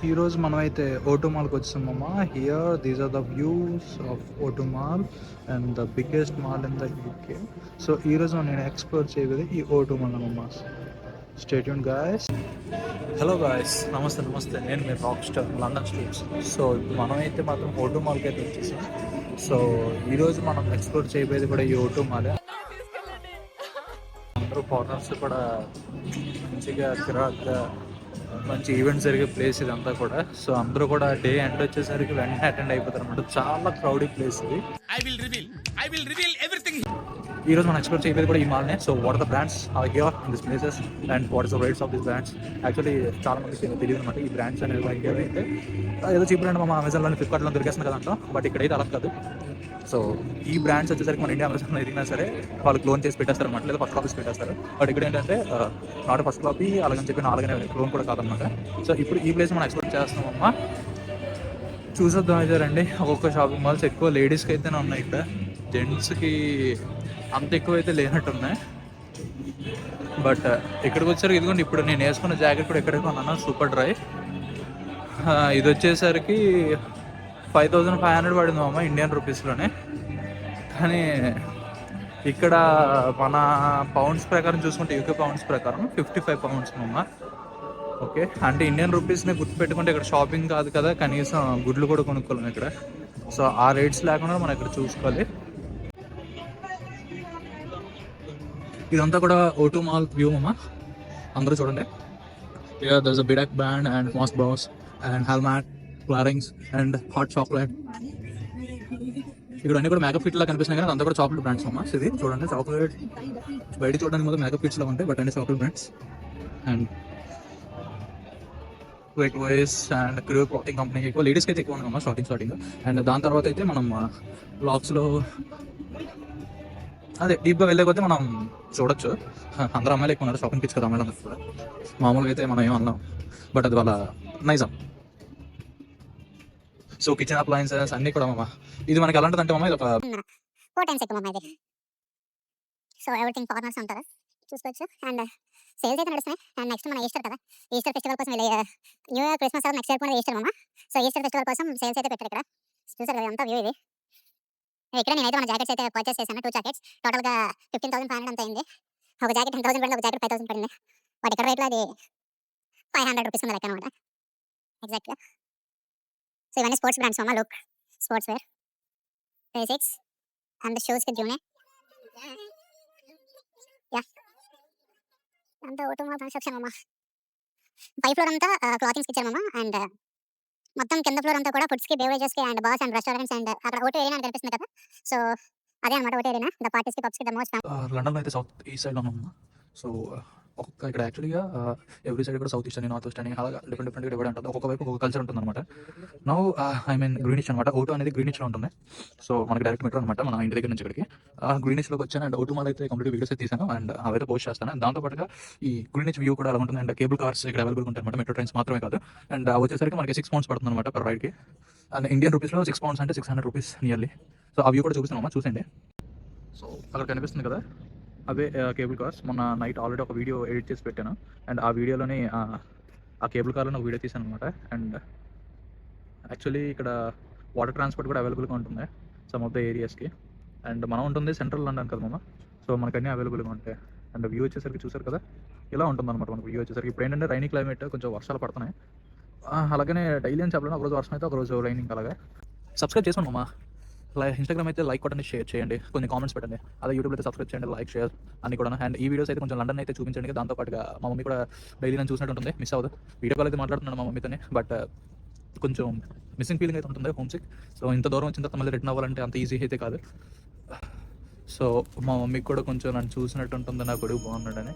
ఈరోజు మనమైతే ఓటో మాల్కి వచ్చామమ్మా. Here these are the views of Oto mall and the biggest mall in the UK. So ఈరోజు నేను ఎక్స్ప్లోర్ చేయబోయేది ఈ ఓటో మాల్ అమ్మమ్మ. Stay tune guys. Hello guys, నమస్తే నమస్తే. నేను మీ rock star London streets. So ఇప్పుడు మనమైతే మాత్రం ఓటో మాల్కి అయితే వచ్చేసాం. సో ఈరోజు మనం ఎక్స్ప్లోర్ చేయబోయేది కూడా ఈ ఓటో మాలే. అందరూ ఫారినర్స్ కూడా మంచిగా కిరాక్గా మంచి ఈవెంట్స్ జరిగే ప్లేస్ ఇదంతా కూడా. సో అందరూ కూడా డే ఎండ్ వచ్చేసరికి వెంటనే అటెండ్ అయిపోతారు అనమాట. చాలా క్రౌడీ ప్లేస్ ఇది. ఈ రోజు మనం ఎక్స్ప్లోర్ చేయలేదు కూడా ఈ మాల్నే. So what are the brands here in this places and what is the rates of this brands. Actually చాలా మందికి తెలియదు అనమాట ఈ బ్రాండ్స్ అనేది. ఇండియాలో అయితే ఏదో చీప్ బ్రాండ్ మా అమెజాన్లో ఫ్లిప్కార్ట్లో దొరికేస్తుంది కదా అంటాం, బట్ ఇక్కడైతే అలా కాదు. సో ఈ బ్రాండ్స్ వచ్చేసరికి మన ఇండియా అమెజాన్లో ఎదిగినా సరే వాళ్ళు క్లోన్ చేసి పెట్టేస్తారు అనమాట, లేదా ఫస్ట్ కాపీస్ పెట్టేస్తారు. బట్ ఇక్కడ ఏంటంటే నాట్ ఫస్ట్ కాపీ అలాగని చెప్పి అలాగనే క్లోన్ కూడా కాదనమాట. సో ఇప్పుడు ఈ ప్లేస్ మనం ఎక్స్ప్లోర్ చేస్తున్నామమ్మా. చూసేద్దాం అయితే రండి. ఒక్కొక్క షాపింగ్ మాల్స్ ఎక్కువ లేడీస్కి అయితేనే ఉన్నాయి, ఇక్కడ జెంట్స్కి అంత ఎక్కువ అయితే లేనట్టున్నాయి. బట్ ఇక్కడికి వచ్చారు ఇదిగోండి. ఇప్పుడు నేను వేసుకున్న జాకెట్ కూడా ఎక్కడికి కొన్నాను, సూపర్ డ్రై. ఇది వచ్చేసరికి 5500 పడింది అమ్మ ఇండియన్ రూపీస్లోనే. కానీ ఇక్కడ మన పౌండ్స్ ప్రకారం చూసుకుంటే, యూకే పౌండ్స్ ప్రకారం 55 పౌండ్స్ అమ్మ. ఓకే, అంటే ఇండియన్ రూపీస్ని గుర్తుపెట్టుకుంటే ఇక్కడ షాపింగ్ కాదు కదా, కనీసం గుడ్లు కూడా కొనుక్కోలేము ఇక్కడ. సో ఆ రేట్స్ లేకుండా మనం ఇక్కడ చూసుకోవాలి. ఇదంతా కూడా ఓటో మాల్ వ్యూ అమ్మ. అందరూ చూడండి. Here there's a Bidak brand and Moss Bros and Halmat, Clarings and Hot Chocolate. ఇక్కడ అన్ని కూడా మేకప్ కిట్ లా కనిపిస్తున్నాయి కానీ అంతా కూడా చాక్లెట్ బ్రాండ్స్ అమ్మా. ఇది చూడండి, చాక్లెట్ బయట చూడడానికి మొత్తం మేకప్ కిట్స్ లా ఉంటాయి, బట్ అన్ని chocolate brands. And quick voice and crew clothing company ఎక్కువ లేడీస్కి అయితే ఎక్కువ ఉన్నామమ్మా స్టార్టింగ్. అండ్ దాని తర్వాత అయితే మనం బ్లాగ్స్లో అదే డీప్గా వెళ్ళకపోతే మనం చూడొచ్చు. అందరూ అమ్మాయిలు ఎక్కువ ఉన్నారు, షాపింగ్ కిట్స్ కదా అమ్మాయిలు అందరూ కూడా. మామూలుగా అయితే మనం ఏమన్నాం, బట్ అది వాళ్ళ నైజం. సో కిచెన్ అప్లయన్సెస్ అన్ని కూడా అమ్మా. ఇది మనకి ఎలాంటిది అంటే అమ్మా, ఇది ఒక 4 times ఎక్కువ అమ్మా ఇది. సో ఎవ్రీథింగ్ కార్నర్స్ ఉంటారు, చూసుకోవచ్చు. అండ్ సేల్స్ అయితే నడుస్తున్నాయి. అండ్ నెక్స్ట్ మన ఈస్టర్ కదా, ఈస్టర్ ఫెస్టివల్ కోసం new year Christmas next year కూడా ఈస్టర్ అమ్మా. సో ఈస్టర్ ఫెస్టివల్ కోసం సేల్స్ అయితే పెట్టారు ఇక్కడ. చూసారు కదా అంతా వ్యూ ఇది. ఇక్కడ నేనైతే మన జాకెట్స్ అయితే పర్చేస్ చేశాను, 2 జాకెట్స్. టోటల్గా 15,500 అంత అయింది. ఒక జాకెట్ 10,000 పడింది, ఒక జాకెట్ 5,000 పడింది. బట్ ఇక్కడ రేట్లో అది 500 రూపీస్ ఉంది లెక్క అనమాట ఎగ్జాక్ట్గా. సో ఇవన్నీ స్పోర్ట్స్ బ్రాండ్స్ అమ్మా. Look sports wear basics and షూస్కి జూనే. యా అంతా ఓటో మాల్ కన్స్ట్రక్షన్ అమ్మా. పై ఫ్లోర్ అంతా క్లాతింగ్స్కి ఇచ్చారమ్మా. అండ్ మొత్తం కింద ఫ్లోర్ అంతా కూడా ఫుడ్స్కి, బేవరేజెస్కి and bars and restaurants. And అక్కడ ఓటో ఏరియా కనిపిస్తుంది కదా, సో అదే అనమాట ఓటో ఏరియా. ద పార్టీస్కి, పబ్స్కి ద మోస్ట్. లండన్లో అయితే సౌత్ ఈస్ట్ సైడ్లో ఉన్నామమ్మా. సో ఒక్కొక్క ఇక్కడ యాక్చువల్గా ఎవ్రీ సైడ్ కూడా సౌత్ ఈస్ట్ అని, నార్త్ ఈస్ట్ అని అలా డిఫరెంట్గా డివైడ్ ఉంటుంది. ఒక్కొక్క వైపు ఒక్కొక్క కల్చర్ ఉంటుంది అనమాట. నౌ ఐ మీన్ గ్రీనిష్ అనమాట. ఓటో అనేది గ్రీనిష్లో ఉంటుంది. సో మనకి డైరెక్ట్ మెట్రో అనమాట మన ఇంటి దగ్గర నుంచి ఇక్కడికి. గ్రీనిష్లోకి వచ్చాను. అండ్ ఓటో మాల్ అయితే కంప్లీట్ వీడియోస్ అయితే తీసాను అండ్ అవైతే పోస్ట్ చేస్తాను. దాంతోపాటుగా ఈ గ్రీనిష్ వ్యూ కూడా అలా ఉంటుంది. అండ్ కేబుల్ కార్స్ ఇక్కడ అవైలబుల్ ఉంటాయి అనమాట, మెట్రో ట్రైన్స్ మాత్రమే కాదు. అండ్ వచ్చేసరికి మనకి 6 pounds పడుతుంది అనమాట పర్ రైడ్కి. అండ్ ఇండియన్ రూపీస్లో 6 pounds అంటే 600 రూపీస్ నియర్లీ. సో ఆ వ్యూ కూడా చూపిస్తున్నామా, చూసండి. సో అక్కడ కనిపిస్తుంది కదా, అవే కేబుల్ కార్స్. మొన్న నైట్ ఆల్రెడీ ఒక వీడియో ఎడిట్ చేసి పెట్టాను. అండ్ ఆ వీడియోలోనే ఆ కేబుల్ కార్లో ఒక వీడియో తీసాను అనమాట. అండ్ యాక్చువల్లీ ఇక్కడ వాటర్ ట్రాన్స్పోర్ట్ కూడా అవైలబుల్గా ఉంటుంది సమ్ ఆఫ్ ద ఏరియాస్కి. అండ్ మనం ఉంటుంది సెంట్రల్ లండన్ కదా మమ్మ. సో మనకు అన్నీ అవైలబుల్గా ఉంటాయి. అండ్ వ్యూ వచ్చేసరికి చూసారు కదా, ఇలా ఉంటుంది అనమాట మనకు వ్యూ వచ్చేసరికి. ఇప్పుడు ఏంటంటే రైనీ క్లైమేట్, కొంచెం వర్షాలు పడుతున్నాయి. అలాగనే డైలీ అని చెప్పలేను, ఒకరోజు వర్షం అయితే ఒకరోజు రైనింగ్. అలాగా సబ్స్క్రైబ్ చేసుకోండి మమ్మ. ఇన్స్టాగ్రామ్ అయితే లైక్ కొట్టండి, షేర్ చేయండి, కొన్ని కామెంట్స్ పెట్టండి. అదే యూట్యూబ్ అయితే సబ్స్క్రైబ్ చేయండి, లైక్ షేర్ అన్ని కూడా. అండ్ ఈ వీడియోస్ అయితే కొంచెం లండన్ అయితే చూపించండి. దాంతోపాటుగా మా మమ్మీ కూడా డైలీ నేను చూసినట్టు ఉంటుంది, మిస్ అవ్వదు. వీడియో కాల్ అయితే మాట్లాడుతున్నాను మా మమ్మీతోనే, బట్ కొంచెం మిస్సింగ్ ఫీలింగ్ అయితే ఉంటుంది, హోమ్ సిక్. సో ఇంత దూరం వచ్చిన తర్వాత మళ్ళీ రిటర్న్ అవ్వాలంటే అంత ఈజీ అయితే కాదు. సో మా మమ్మీకి కూడా కొంచెం నన్ను చూసినట్టు ఉంటుంది, నా కొడుకు బాగున్నాడని.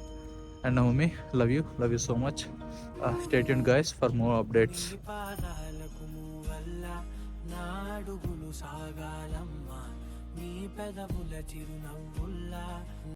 అండ్ నా mummy love you so much. Stay tuned guys for more updates. సాగాలమ్మా నీ పెదవుల చిరునవ్వుల్లా.